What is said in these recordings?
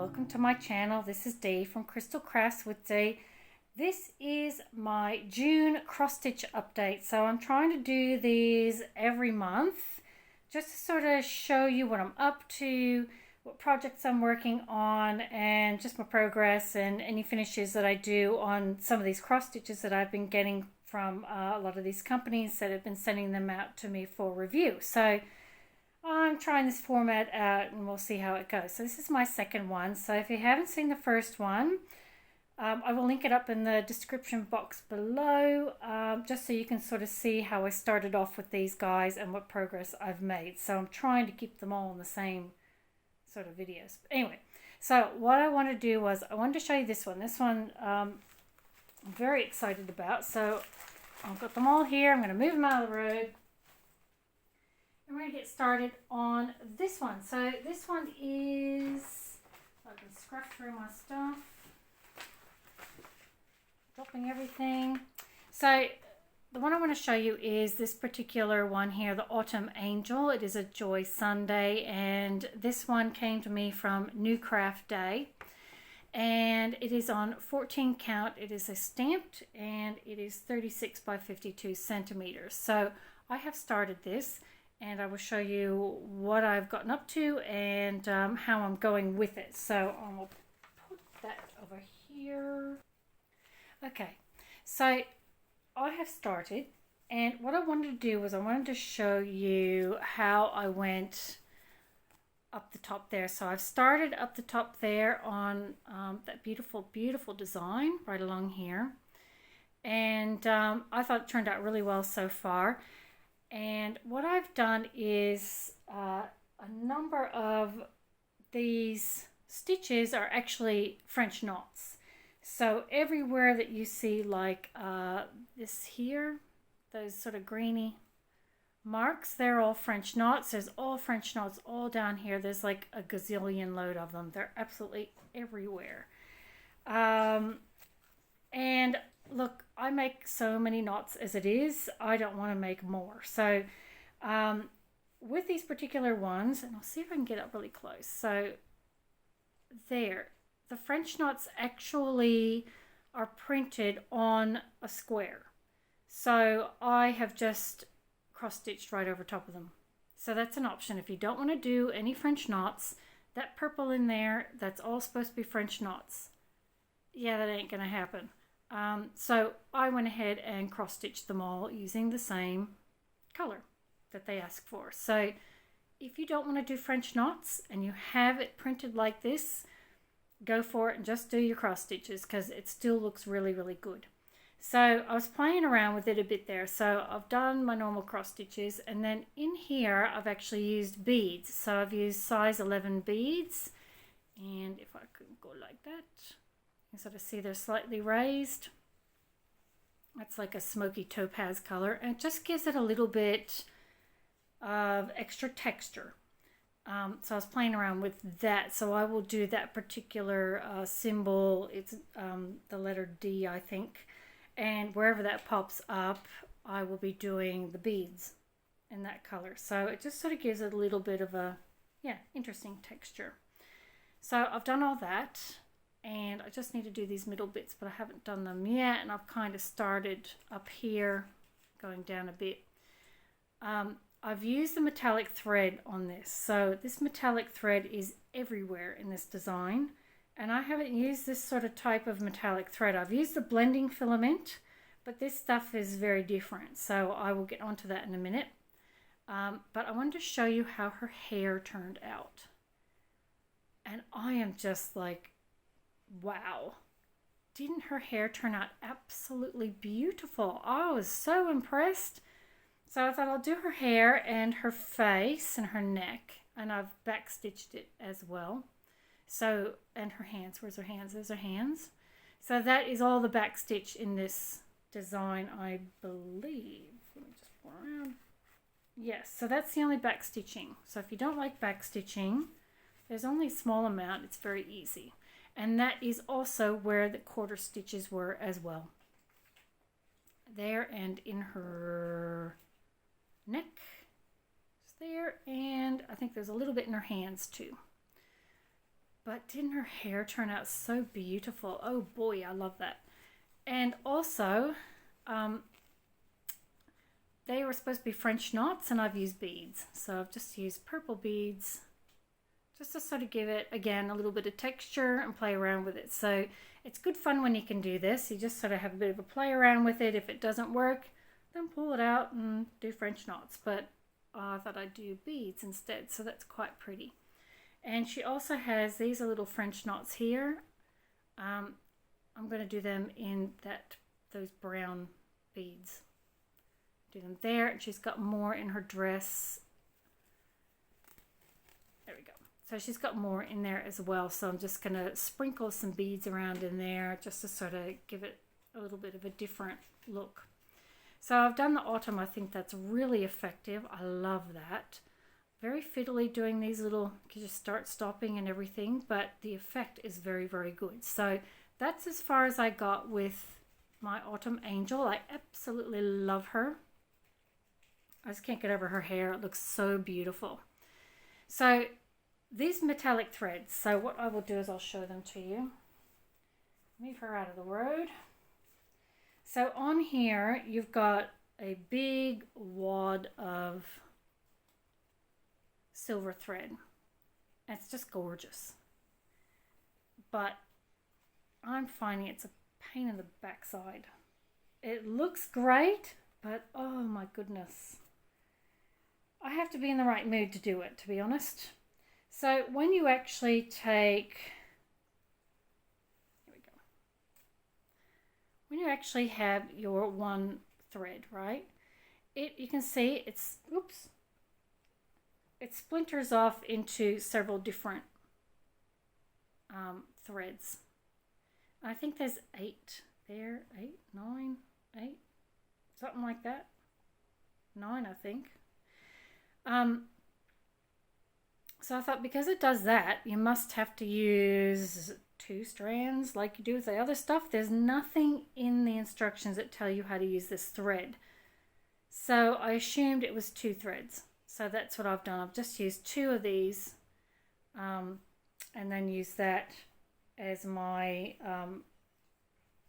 welcome to my channel. This is Dee from crystalcraftswithdee. This is my June cross stitch update. So I'm trying to do these every month just to sort of show you what I'm up to, what projects I'm working on, and just my progress and any finishes that I do on some of these cross stitches that I've been getting from a lot of these companies that have been sending them out to me for review. So I'm trying this format out and we'll see how it goes. So this is my second one. So if you haven't seen the first one, I will link it up in the description box below, just so you can sort of see how I started off with these guys and what progress I've made. So I'm trying to keep them all in the same sort of videos. But anyway, so what I want to do was I wanted to show you this one. This one I'm very excited about. So I've got them all here. I'm going to move them out of the road. And we're going to get started on this one. So this one is, I can scruff through my stuff, dropping everything. So the one I want to show you is this particular one here, the Autumn Angel. It is a Joy Sundae, and this one came to me from NewCraftDay. And it is on 14 count. It is a stamped, and it is 36 by 52 centimeters. So I have started this, and I will show you what I've gotten up to and how I'm going with it. So I'll put that over here. Okay, so I have started, and what I wanted to do was I wanted to show you how I went up the top there. So I've started up the top there on that beautiful, beautiful design right along here. And I thought it turned out really well so far. And what I've done is a number of these stitches are actually French knots. So everywhere that you see like this here, those sort of greeny marks, they're all French knots. There's all French knots all down here. There's like a gazillion load of them. They're absolutely everywhere. And look, I make so many knots as it is. I don't want to make more. So with these particular ones, and I'll see if I can get up really close. So there, the French knots actually are printed on a square. So I have just cross-stitched right over top of them. So that's an option. If you don't want to do any French knots, that purple in there, that's all supposed to be French knots. Yeah, that ain't going to happen. So I went ahead and cross-stitched them all using the same color that they ask for. So if you don't want to do French knots and you have it printed like this, go for it and just do your cross stitches because it still looks really, really good. So I was playing around with it a bit there. So I've done my normal cross stitches, and then in here I've actually used beads. So I've used size 11 beads, and if I could go like that, you can sort of see they're slightly raised. That's like a smoky topaz color, and it just gives it a little bit of extra texture. So I was playing around with that. So I will do that particular symbol. It's the letter D, I think. And wherever that pops up, I will be doing the beads in that color. So it just sort of gives it a little bit of a, yeah, interesting texture. So I've done all that, and I just need to do these middle bits, but I haven't done them yet. And I've kind of started up here, going down a bit. I've used the metallic thread on this. So this metallic thread is everywhere in this design. And I haven't used this sort of type of metallic thread. I've used the blending filament, but this stuff is very different. So I will get onto that in a minute. But I wanted to show you how her hair turned out. And I am just like, wow. Didn't her hair turn out absolutely beautiful? I was so impressed. So I thought I'll do her hair and her face and her neck. And I've backstitched it as well. So, and her hands, where's her hands? There's her hands. So that is all the back stitch in this design, I believe. Let me just go around. Yes, so that's the only back stitching. So if you don't like back stitching, there's only a small amount. It's very easy. And that is also where the quarter stitches were as well. There and in her neck. Just there. And I think there's a little bit in her hands too. But didn't her hair turn out so beautiful? Oh boy, I love that. And also, they were supposed to be French knots, and I've used beads. So I've just used purple beads just to sort of give it, again, a little bit of texture and play around with it. So it's good fun when you can do this. You just sort of have a bit of a play around with it. If it doesn't work, then pull it out and do French knots. But I thought I'd do beads instead, so that's quite pretty. And she also has these little French knots here. I'm going to do them in those brown beads. Do them there, and she's got more in her dress. There we go. So she's got more in there as well. So I'm just going to sprinkle some beads around in there just to sort of give it a little bit of a different look. So I've done the autumn. I think that's really effective. I love that. Very fiddly doing these little, you just start stopping and everything, but the effect is very, very good. So that's as far as I got with my autumn angel. I absolutely love her. I just can't get over her hair. It looks so beautiful. So these metallic threads, so what I will do is I'll show them to you. Move her out of the road. So on here, you've got a big wad of silver thread. It's just gorgeous. But I'm finding it's a pain in the backside. It looks great, but oh my goodness. I have to be in the right mood to do it, to be honest. So when you actually take, here we go. When you actually have your one thread, right? You can see it's, oops, it splinters off into several different threads. I think there's 8 there, 8, 9, 8, something like that. 9, I think. So I thought because it does that, you must have to use 2 strands like you do with the other stuff. There's nothing in the instructions that tell you how to use this thread. So I assumed it was 2 threads. So that's what I've done. I've just used 2 of these and then use that as my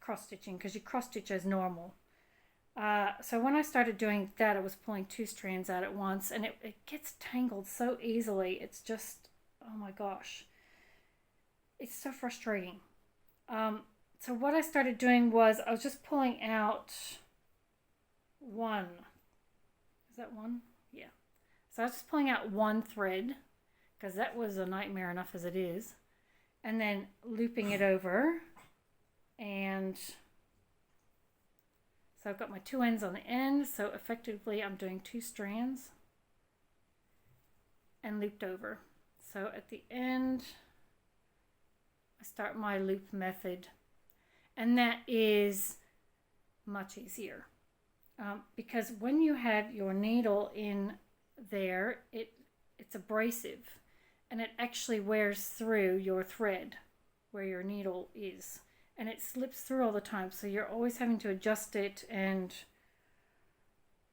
cross stitching, because you cross stitch as normal. So when I started doing that, I was pulling 2 strands out at once, and it gets tangled so easily. It's just, oh my gosh, it's so frustrating. So what I started doing was I was just pulling out 1. Is that 1? Yeah. So I was just pulling out 1 thread, because that was a nightmare enough as it is, and then looping it over, and so I've got my 2 ends on the end, so effectively I'm doing 2 strands and looped over. So at the end, I start my loop method, and that is much easier because when you have your needle in there, it's abrasive, and it actually wears through your thread where your needle is. And it slips through all the time, so you're always having to adjust it. And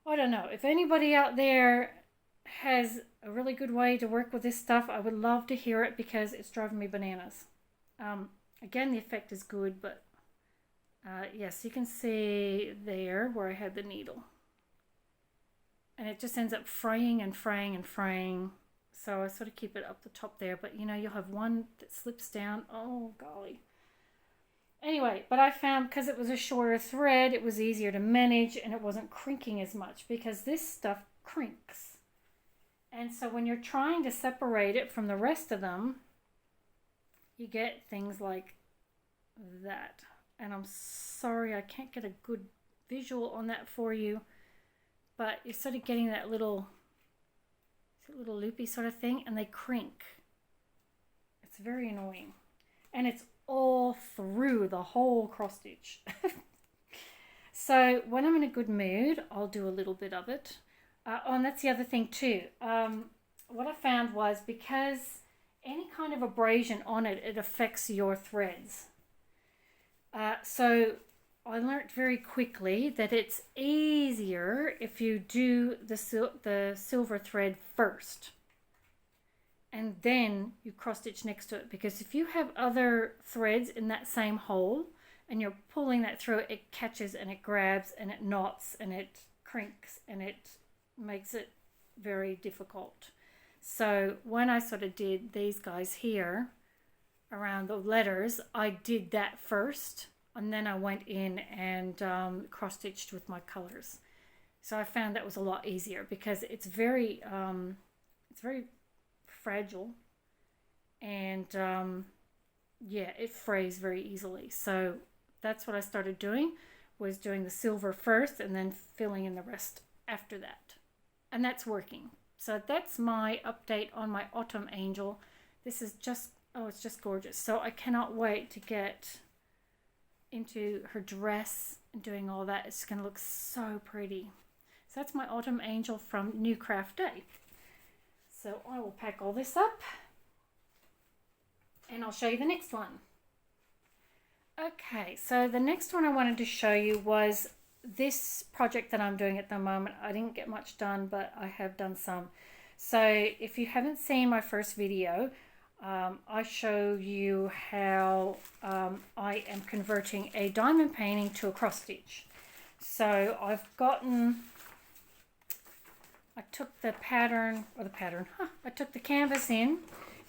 I don't know, if anybody out there has a really good way to work with this stuff, I would love to hear it, because it's driving me bananas. Again, the effect is good, but yes, you can see there where I had the needle. And it just ends up fraying and fraying and fraying. So I sort of keep it up the top there, but you know, you'll have one that slips down. Oh, golly. Anyway, but I found because it was a shorter thread, it was easier to manage, and it wasn't crinking as much, because this stuff crinks. And so when you're trying to separate it from the rest of them, you get things like that. And I'm sorry I can't get a good visual on that for you, but you're sort of getting that little loopy sort of thing, and they crink. It's very annoying. And it's all through the whole cross stitch. So when I'm in a good mood, I'll do a little bit of it. And that's the other thing too. What I found was, because any kind of abrasion on it, it affects your threads. So I learnt very quickly that it's easier if you do the silver thread first, and then you cross stitch next to it, because if you have other threads in that same hole and you're pulling that through, it catches and it grabs and it knots and it crinks and it makes it very difficult. So when I sort of did these guys here around the letters, I did that first, and then I went in and cross stitched with my colors. So I found that was a lot easier, because it's very fragile, and yeah, it frays very easily. So that's what I started doing, was doing the silver first and then filling in the rest after that, and that's working. So that's my update on my Autumn Angel. This is just, oh, it's just gorgeous. So I cannot wait to get into her dress and doing all that. It's going to look so pretty. So that's my Autumn Angel from NewCraftDay. So I will pack all this up and I'll show you the next one. Okay, so the next one I wanted to show you was this project that I'm doing at the moment. I didn't get much done, but I have done some. So if you haven't seen my first video, I show you how I am converting a diamond painting to a cross stitch. So I took the I took the canvas in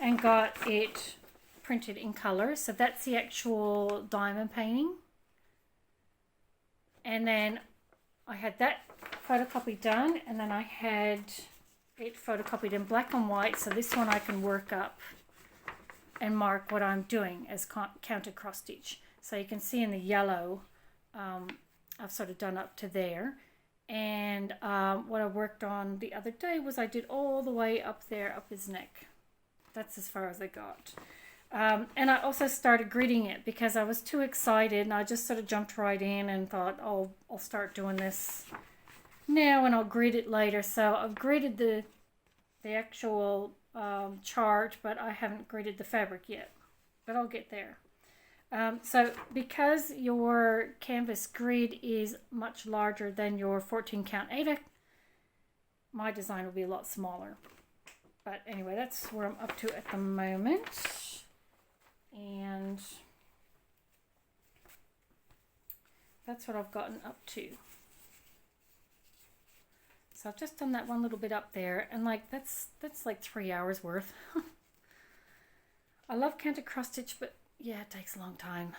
and got it printed in color. So that's the actual diamond painting. And then I had that photocopy done, and then I had it photocopied in black and white. So this one I can work up and mark what I'm doing as counted cross stitch. So you can see in the yellow, I've sort of done up to there. And what I worked on the other day was I did all the way up there, up his neck. That's as far as I got. And I also started gridding it because I was too excited, and I just sort of jumped right in and thought, oh, I'll start doing this now and I'll grid it later. So I've gridded the actual chart, but I haven't gridded the fabric yet, but I'll get there. So because your canvas grid is much larger than your 14 count Aida, my design will be a lot smaller. But anyway, that's where I'm up to at the moment. And that's what I've gotten up to. So I've just done that one little bit up there, and like that's like 3 hours worth. I love counted cross stitch, but yeah, it takes a long time.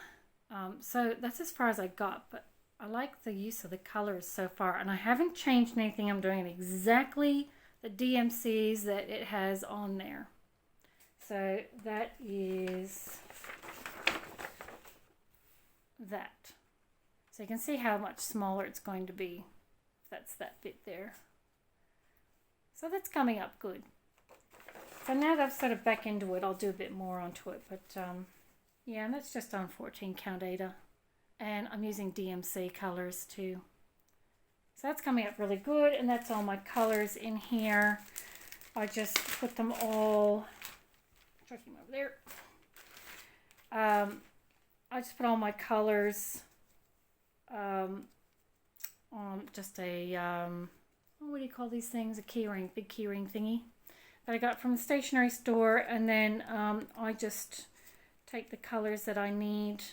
So that's as far as I got, but I like the use of the colors so far, and I haven't changed anything. I'm doing exactly the DMCs that it has on there. So that is that. So you can see how much smaller it's going to be. That's that bit there. So that's coming up good. So now that I've sort of back into it, I'll do a bit more onto it. But yeah, and that's just on 14 count Aida. And I'm using DMC colors too. So that's coming up really good. And that's all my colors in here. I just put them all, chuck him over there. I just put all my colors on just a, what do you call these things? A key ring, big key ring thingy that I got from the stationery store. And then I just take the colors that I need,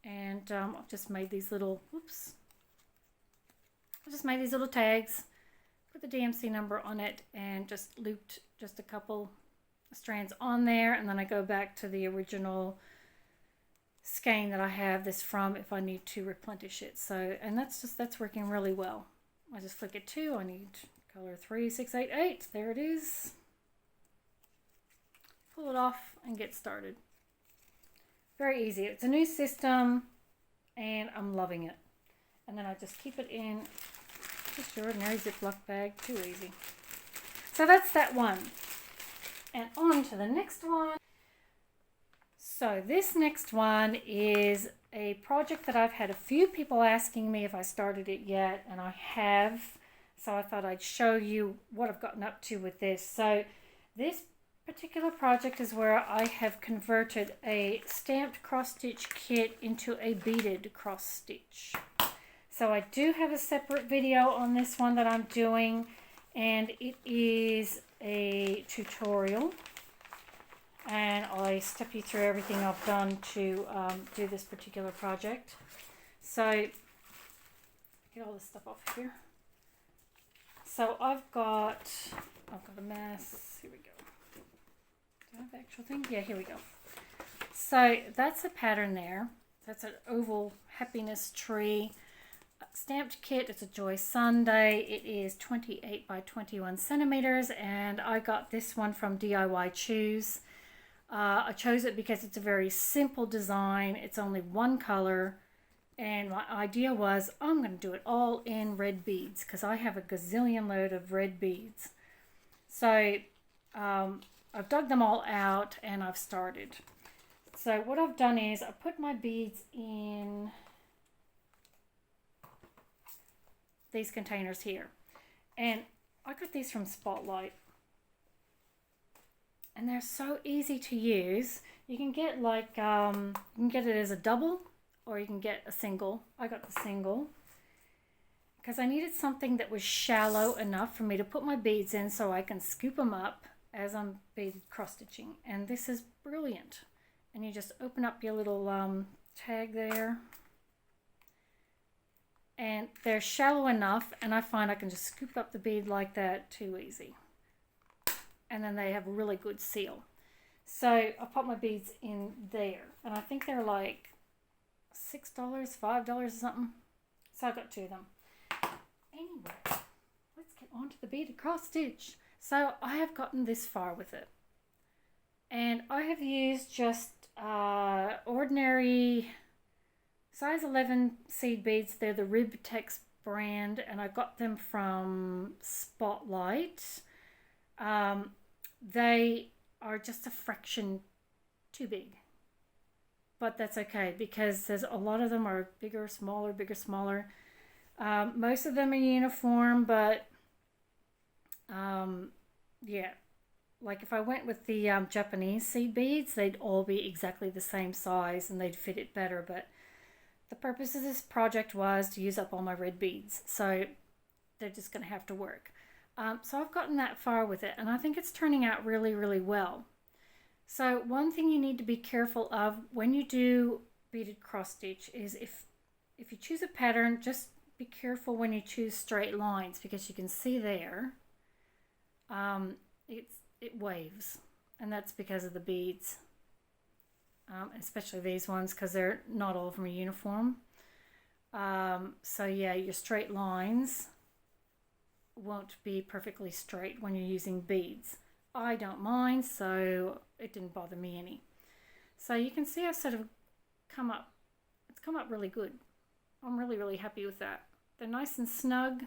and I've just made these little, I just made these little tags, put the DMC number on it, and just looped just a couple strands on there, and then I go back to the original skein that I have this from if I need to replenish it. So, and that's working really well. I just flick it to, I need color 3688, there it is. Pull it off and get started. Very easy. It's a new system and I'm loving it. And then I just keep it in just your ordinary Ziploc bag. Too easy. So that's that one. And on to the next one. So this next one is a project that I've had a few people asking me if I started it yet, and I have. So I thought I'd show you what I've gotten up to with this. So this particular project is where I have converted a stamped cross stitch kit into a beaded cross stitch. So I do have a separate video on this one that I'm doing, and it is a tutorial. and I step you through everything I've done to do this particular project. So, get all this stuff off here. So I've got a mess. Here we go. Do I have the actual thing? Yeah, here we go. So that's a pattern there. That's an oval happiness tree stamped kit. It's a Joy Sundae. It is 28 by 21 centimeters, and I got this one from DIY Choose. I chose it because it's a very simple design. It's only one color, and my idea was I'm going to do it all in red beads because I have a gazillion load of red beads. So I've dug them all out and I've started. So what I've done is I put my beads in these containers here, and I got these from Spotlight, and they're so easy to use. You can get like you can get it as a double, or you can get a single. I got the single because I needed something that was shallow enough for me to put my beads in so I can scoop them up as I'm beaded cross stitching, and this is brilliant. And you just open up your little tag there, and they're shallow enough, and I find I can just scoop up the bead like that too easy. And then they have a really good seal. So I put my beads in there, and I think they're like $6, $5 or something. So I got 2 of them. Anyway, let's get on to the beaded cross stitch. So I have gotten this far with it, and I have used just ordinary size 11 seed beads. They're the Ribtex brand, and I got them from Spotlight. They are just a fraction too big, but that's okay because there's a lot of them are bigger, smaller, bigger, smaller. Most of them are uniform, but yeah, like if I went with the Japanese seed beads, they'd all be exactly the same size and they'd fit it better. But the purpose of this project was to use up all my red beads, so they're just going to have to work. So I've gotten that far with it, and I think it's turning out really, really well. So one thing you need to be careful of when you do beaded cross stitch is if you choose a pattern, just be careful when you choose straight lines, because you can see there it waves, and that's because of the beads, especially these ones, because they're not all of them are uniform. So yeah, your straight lines won't be perfectly straight when you're using beads. I don't mind, so it didn't bother me any. So you can see I've sort of it's come up really good. I'm really, really happy with that. They're nice and snug.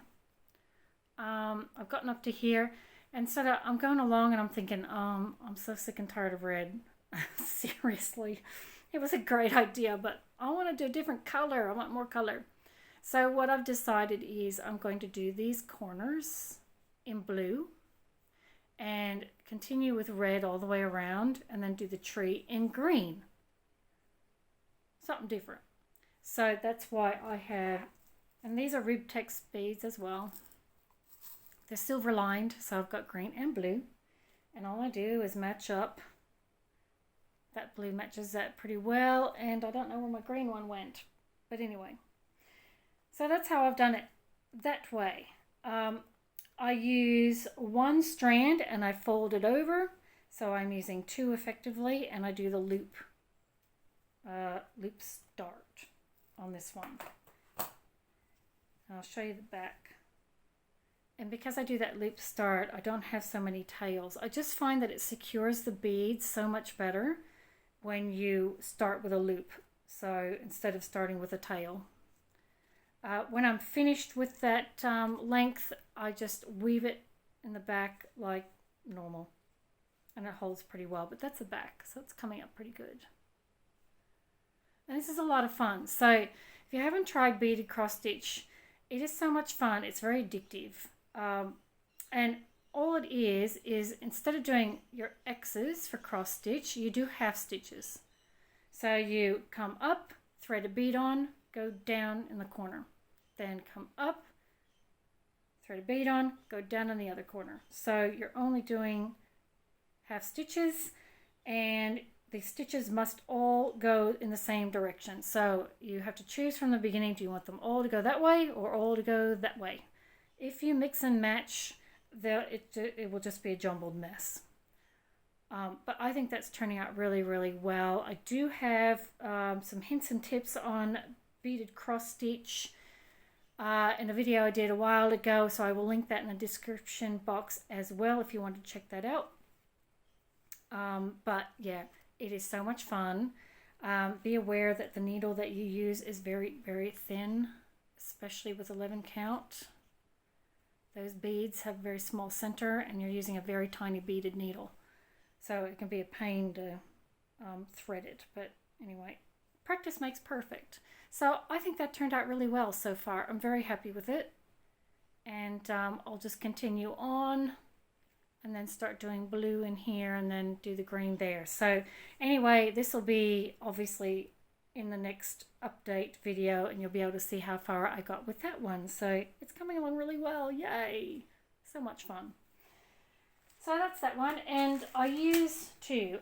I've gotten up to here, and sort of I'm going along and I'm thinking, I'm so sick and tired of red. Seriously, it was a great idea, but I want to do a different color. I want more color. So what I've decided is I'm going to do these corners in blue and continue with red all the way around, and then do the tree in green. Something different. So that's why I have, and these are Ribtex beads as well. They're silver lined, so I've got green and blue, and all I do is match up. That blue matches that pretty well, and I don't know where my green one went, but anyway. So that's how I've done it that way. I use one strand and I fold it over, so I'm using 2 effectively, and I do the loop start on this one. I'll show you the back. And because I do that loop start, I don't have so many tails. I just find that it secures the beads so much better when you start with a loop, so instead of starting with a tail. When I'm finished with that length, I just weave it in the back like normal, and it holds pretty well, but that's the back, so it's coming up pretty good. And this is a lot of fun. So if you haven't tried beaded cross stitch, it is so much fun. It's very addictive. And all it is instead of doing your X's for cross stitch, you do half stitches. So you come up, thread a bead on, go down in the corner, then come up, thread a bead on, go down in the other corner. So you're only doing half stitches, and the stitches must all go in the same direction. So you have to choose from the beginning, do you want them all to go that way or all to go that way? If you mix and match, it will just be a jumbled mess. But I think that's turning out really, really well. I do have some hints and tips on beaded cross stitch in a video I did a while ago, so I will link that in the description box as well if you want to check that out. But yeah, it is so much fun. Be aware that the needle that you use is very, very thin, especially with 11 count. Those beads have a very small center and you're using a very tiny beaded needle. So it can be a pain to thread it. But anyway, practice makes perfect. So I think that turned out really well so far. I'm very happy with it. And I'll just continue on and then start doing blue in here and then do the green there. So anyway, this will be obviously in the next update video and you'll be able to see how far I got with that one. So it's coming along really well. Yay! So much fun. So that's that one. And I use too,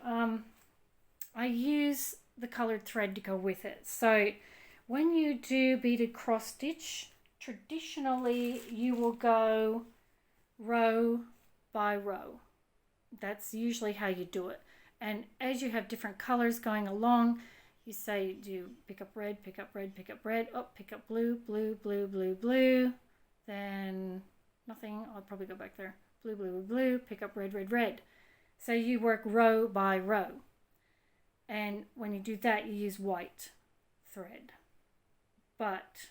I use the colored thread to go with it. So when you do beaded cross stitch, traditionally you will go row by row. That's usually how you do it. And as you have different colors going along, you say, do pick up red, pick up red, pick up red, oh, pick up blue, blue, blue, blue, blue, then nothing, I'll probably go back there, blue, blue, blue, pick up red, red, red. So you work row by row. And when you do that, you use white thread. But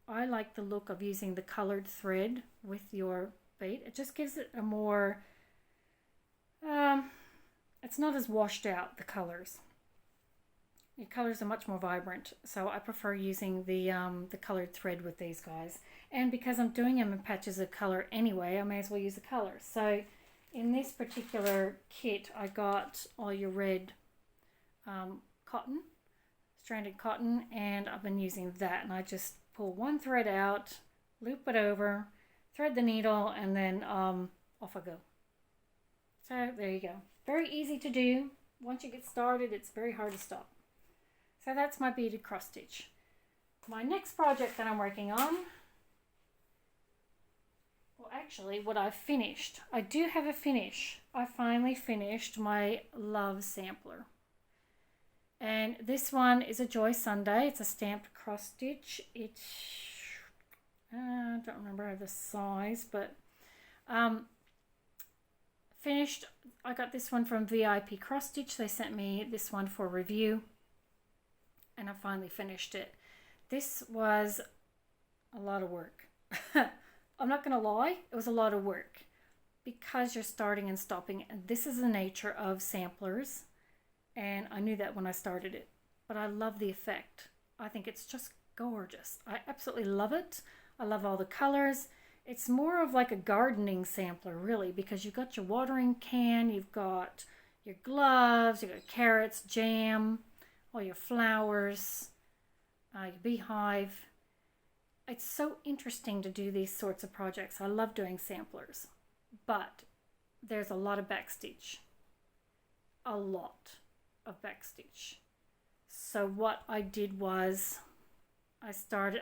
I like the look of using the colored thread with your bead. It just gives it a more, it's not as washed out, the colors. Your colors are much more vibrant, so I prefer using the colored thread with these guys. And because I'm doing them in patches of color anyway, I may as well use the color. So in this particular kit, I got all your red cotton, stranded cotton, and I've been using that. And I just pull one thread out, loop it over, thread the needle, and then off I go. So there you go. Very easy to do. Once you get started, it's very hard to stop. So that's my beaded cross stitch. My next project that I'm working on, well actually what I've finished, I do have a finish. I finally finished my Love sampler. And this one is a Joy Sundae. It's a stamped cross stitch. It's, I don't remember the size, but finished. I got this one from VIP Cross Stitch. They sent me this one for review. And I finally finished it. This was a lot of work. I'm not going to lie, it was a lot of work because you're starting and stopping, and this is the nature of samplers, and I knew that when I started it, but I love the effect. I think it's just gorgeous. I absolutely love it. I love all the colors. It's more of like a gardening sampler really, because you've got your watering can, you've got your gloves, you've got carrots, jam, all your flowers, your beehive. It's so interesting to do these sorts of projects. I love doing samplers, but there's a lot of backstitch. A lot of backstitch. So what I did was I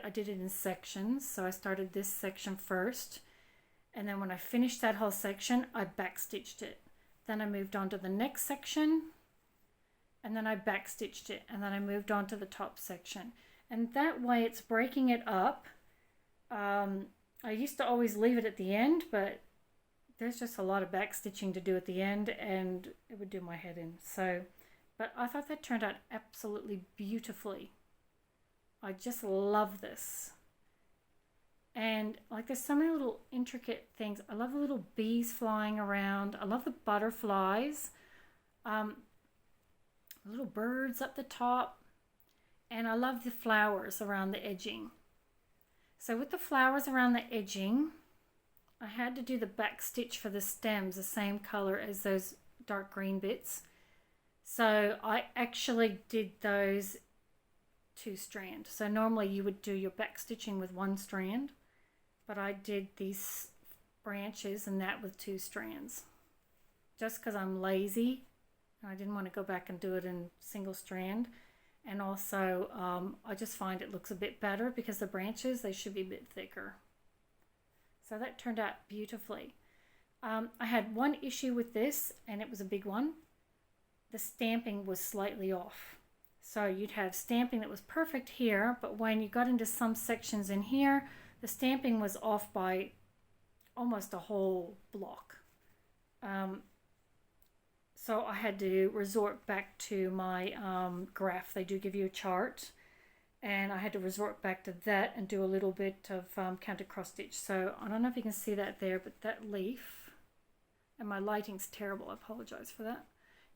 did it in sections. So I started this section first, and then when I finished that whole section, I backstitched it. Then I moved on to the next section, and then I backstitched it, and then I moved on to the top section. And that way it's breaking it up. I used to always leave it at the end, but there's just a lot of backstitching to do at the end, and it would do my head in. So, but I thought that turned out absolutely beautifully. I just love this. And like there's so many little intricate things. I love the little bees flying around. I love the butterflies. Little birds up the top, and I love the flowers around the edging. So with the flowers around the edging, I had to do the back stitch for the stems the same color as those dark green bits. So I actually did those 2 strand. So normally you would do your back stitching with 1 strand, but I did these branches and that with 2 strands just because I'm lazy I didn't want to go back and do it in single strand. And also, I just find it looks a bit better because the branches, they should be a bit thicker. So that turned out beautifully. I had one issue with this, and it was a big one. The stamping was slightly off. So you'd have stamping that was perfect here, but when you got into some sections in here, the stamping was off by almost a whole block. So I had to resort back to my graph. They do give you a chart, and I had to resort back to that and do a little bit of counted cross stitch. So I don't know if you can see that there, but that leaf, and my lighting's terrible, I apologize for that.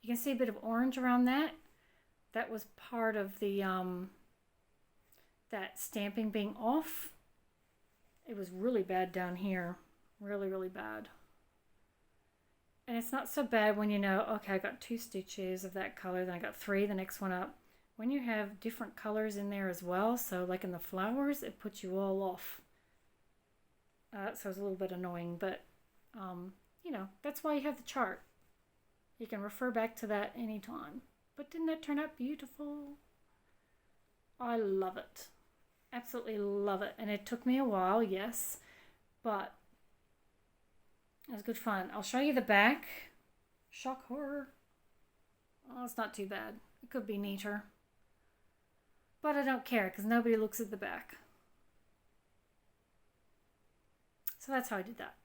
You can see a bit of orange around that. That was part of the that stamping being off. It was really bad down here, really, really bad. And it's not so bad when you know, okay, I got 2 stitches of that color, then I got 3, the next one up. When you have different colors in there as well, so like in the flowers, it puts you all off. So it's a little bit annoying, but you know, that's why you have the chart. You can refer back to that anytime. But didn't that turn out beautiful? I love it. Absolutely love it. And it took me a while, yes, but it was good fun. I'll show you the back. Shock horror. Oh, it's not too bad. It could be neater. But I don't care because nobody looks at the back. So that's how I did that.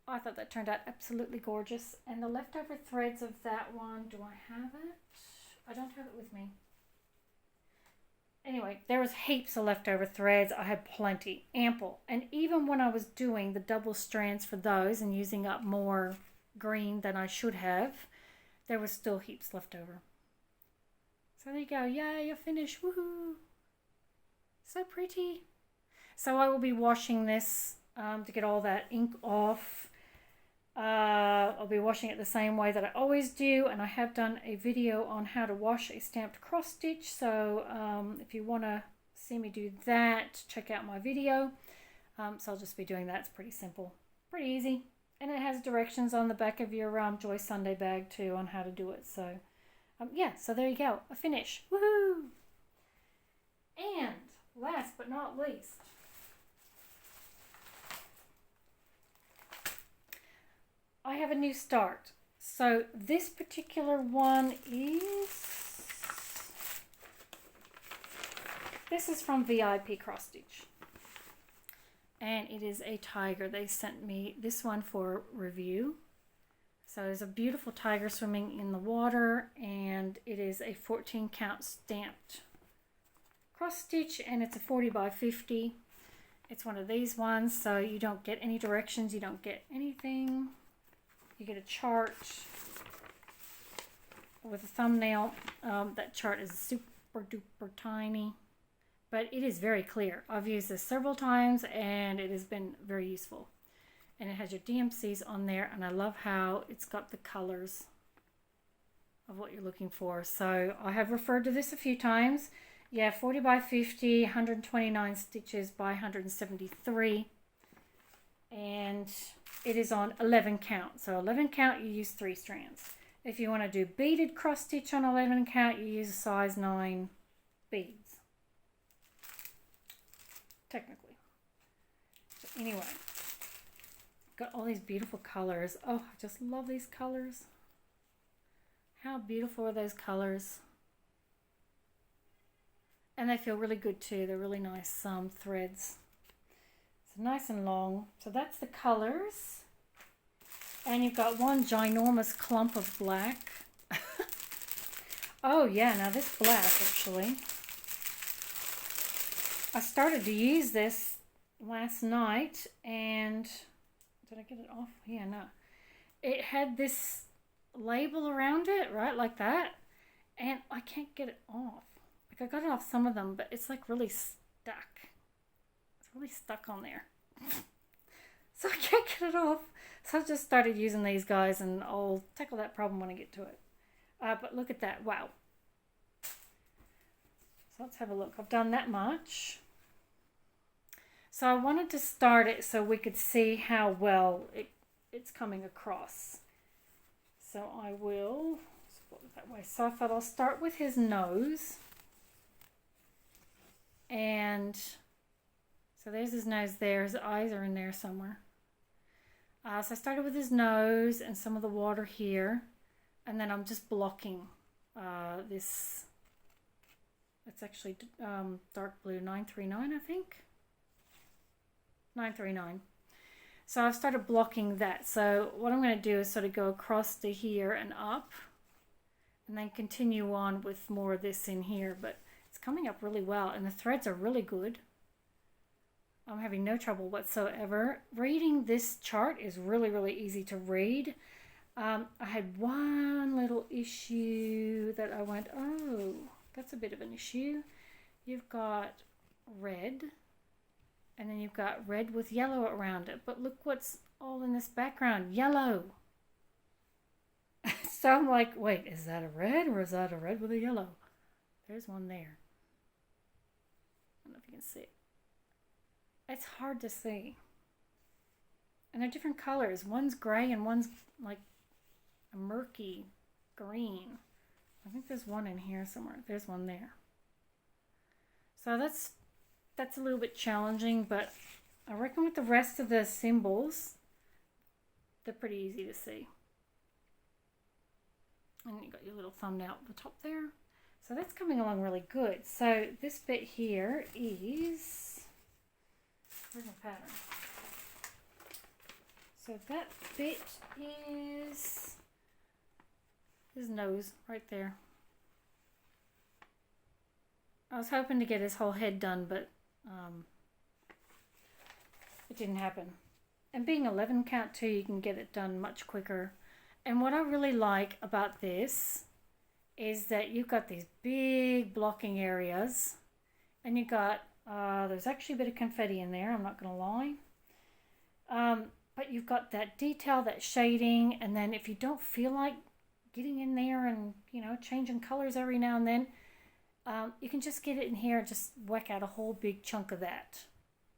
I thought that turned out absolutely gorgeous. And the leftover threads of that one, do I have it? I don't have it with me. Anyway, there was heaps of leftover threads. I had plenty, ample. And even when I was doing the double strands for those and using up more green than I should have, there was still heaps left over. So there you go. Yay, you're finished. Woohoo. So pretty. So I will be washing this to get all that ink off. I'll be washing it the same way that I always do, and I have done a video on how to wash a stamped cross stitch, so if you want to see me do that, check out my video. So I'll just be doing that. It's pretty simple, pretty easy, and it has directions on the back of your Joy Sundae bag too on how to do it. So yeah, so there you go, a finish. Woohoo! And last but not least, I have a new start. So this particular one this is from VIP Cross Stitch. And it is a tiger. They sent me this one for review. So there's a beautiful tiger swimming in the water, and it is a 14 count stamped cross stitch, and it's a 40 by 50. It's one of these ones, so you don't get any directions, you don't get anything. You get a chart with a thumbnail. That chart is super duper tiny, but it is very clear. I've used this several times and it has been very useful. And it has your DMCs on there, and I love how it's got the colors of what you're looking for. So I have referred to this a few times. Yeah, 40 by 50, 129 stitches by 173. And it is on 11 count. So 11 count, you use 3 strands. If you want to do beaded cross stitch on 11 count, you use a size 9 beads. Technically. So anyway, got all these beautiful colors. Oh, I just love these colors. How beautiful are those colors? And they feel really good too. They're really nice threads. Nice and long. So that's the colors. And you've got one ginormous clump of black. Oh yeah, now this black actually. I started to use this last night, and did I get it off? Yeah, no. It had this label around it, right, like that. And I can't get it off. Like I got it off some of them, but it's like really stuck. Really stuck on there. So I can't get it off. So I just started using these guys, and I'll tackle that problem when I get to it. But look at that. Wow. So let's have a look. I've done that much. So I wanted to start it so we could see how well it's coming across. So I will split it that way. So I thought I'll start with his nose. And so there's his nose there. His eyes are in there somewhere. So I started with his nose and some of the water here. And then I'm just blocking this. It's actually dark blue 939, I think. 939. So I've started blocking that. So what I'm going to do is sort of go across to here and up. And then continue on with more of this in here. But it's coming up really well. And the threads are really good. I'm having no trouble whatsoever. Reading this chart is really, really easy to read. I had one little issue that I went, oh, that's a bit of an issue. You've got red, and then you've got red with yellow around it. But look what's all in this background, yellow. So I'm like, wait, is that a red or is that a red with a yellow? There's one there. I don't know if you can see it. It's hard to see. And they're different colors. One's gray and one's like a murky green. I think there's one in here somewhere. There's one there. So that's a little bit challenging, but I reckon with the rest of the symbols, they're pretty easy to see. And you got your little thumbnail at the top there. So that's coming along really good. So this bit here is, where's my pattern? So that bit is his nose right there. I was hoping to get his whole head done, but it didn't happen. And being 11 count too, you can get it done much quicker. And what I really like about this is that you've got these big blocking areas, and you got there's actually a bit of confetti in there, I'm not going to lie. But you've got that detail, that shading, and then if you don't feel like getting in there and, you know, changing colors every now and then, you can just get it in here and just whack out a whole big chunk of that.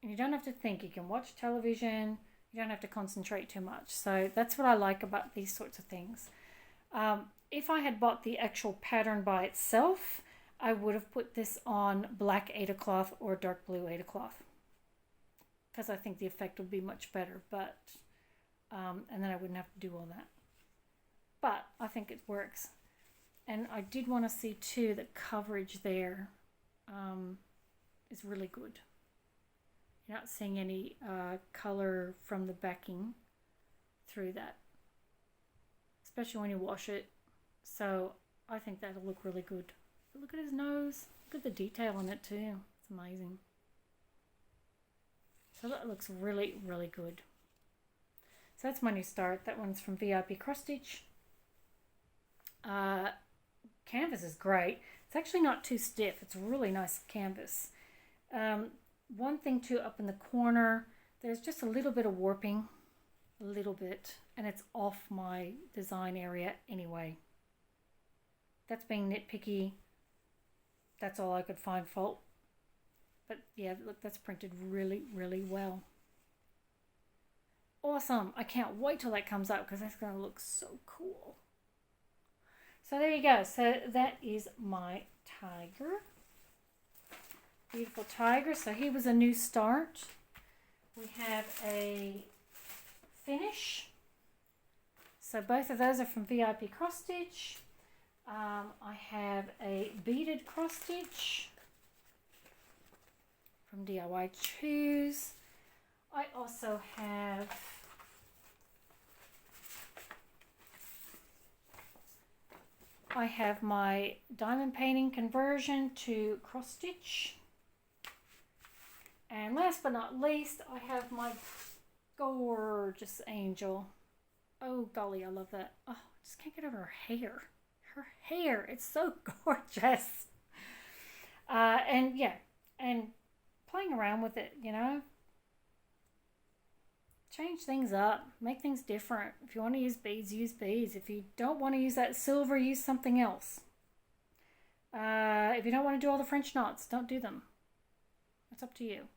And you don't have to think. You can watch television. You don't have to concentrate too much. So that's what I like about these sorts of things. If I had bought the actual pattern by itself, I would have put this on black Aida cloth or dark blue Aida cloth, because I think the effect would be much better. But and then I wouldn't have to do all that. But I think it works. And I did want to see too that coverage there is really good. You're not seeing any color from the backing through that, especially when you wash it. So I think that'll look really good. But look at his nose. Look at the detail in it too. It's amazing. So that looks really, really good. So that's my new start. That one's from VIP Cross Stitch. Canvas is great. It's actually not too stiff. It's a really nice canvas. One thing too, up in the corner, there's just a little bit of warping, a little bit, and it's off my design area anyway. That's being nitpicky. That's all I could find fault. But yeah, look, that's printed really, really well. Awesome. I can't wait till that comes out because that's going to look so cool. So there you go. So that is my tiger. Beautiful tiger. So he was a new start. We have a finish. So both of those are from VIP Cross Stitch. I have a Beaded Cross Stitch from DIY Choose. I also have my diamond painting conversion to cross stitch. And last but not least, I have my gorgeous angel. Oh golly, I love that. Oh, I just can't get over her hair. Her hair, it's so gorgeous. And yeah, and playing around with it, you know. Change things up, make things different. If you want to use beads, use beads. If you don't want to use that silver, use something else. If you don't want to do all the French knots, don't do them. It's up to you.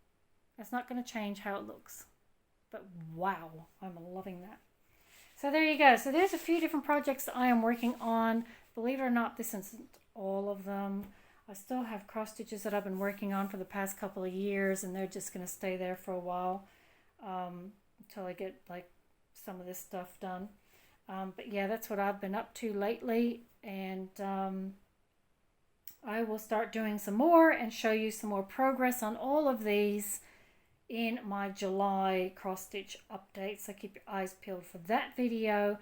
It's not going to change how it looks. But wow, I'm loving that. So there you go. So there's a few different projects that I am working on. Believe it or not, this isn't all of them. I still have cross stitches that I've been working on for the past couple of years, and they're just going to stay there for a while until I get like some of this stuff done. But yeah, that's what I've been up to lately, and I will start doing some more and show you some more progress on all of these in my July cross stitch update. So keep your eyes peeled for that video.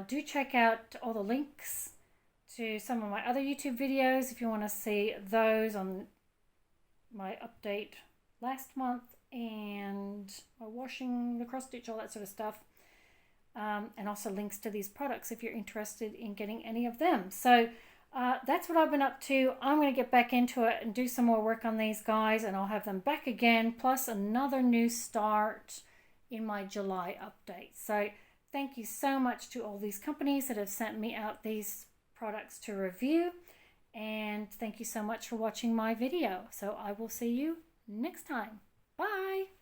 Do check out all the links to some of my other YouTube videos if you want to see those on my update last month and my washing, the cross stitch, all that sort of stuff. And also links to these products if you're interested in getting any of them. So that's what I've been up to. I'm going to get back into it and do some more work on these guys, and I'll have them back again, plus another new start in my July update. So thank you so much to all these companies that have sent me out these products to review, and thank you so much for watching my video. So I will see you next time. Bye.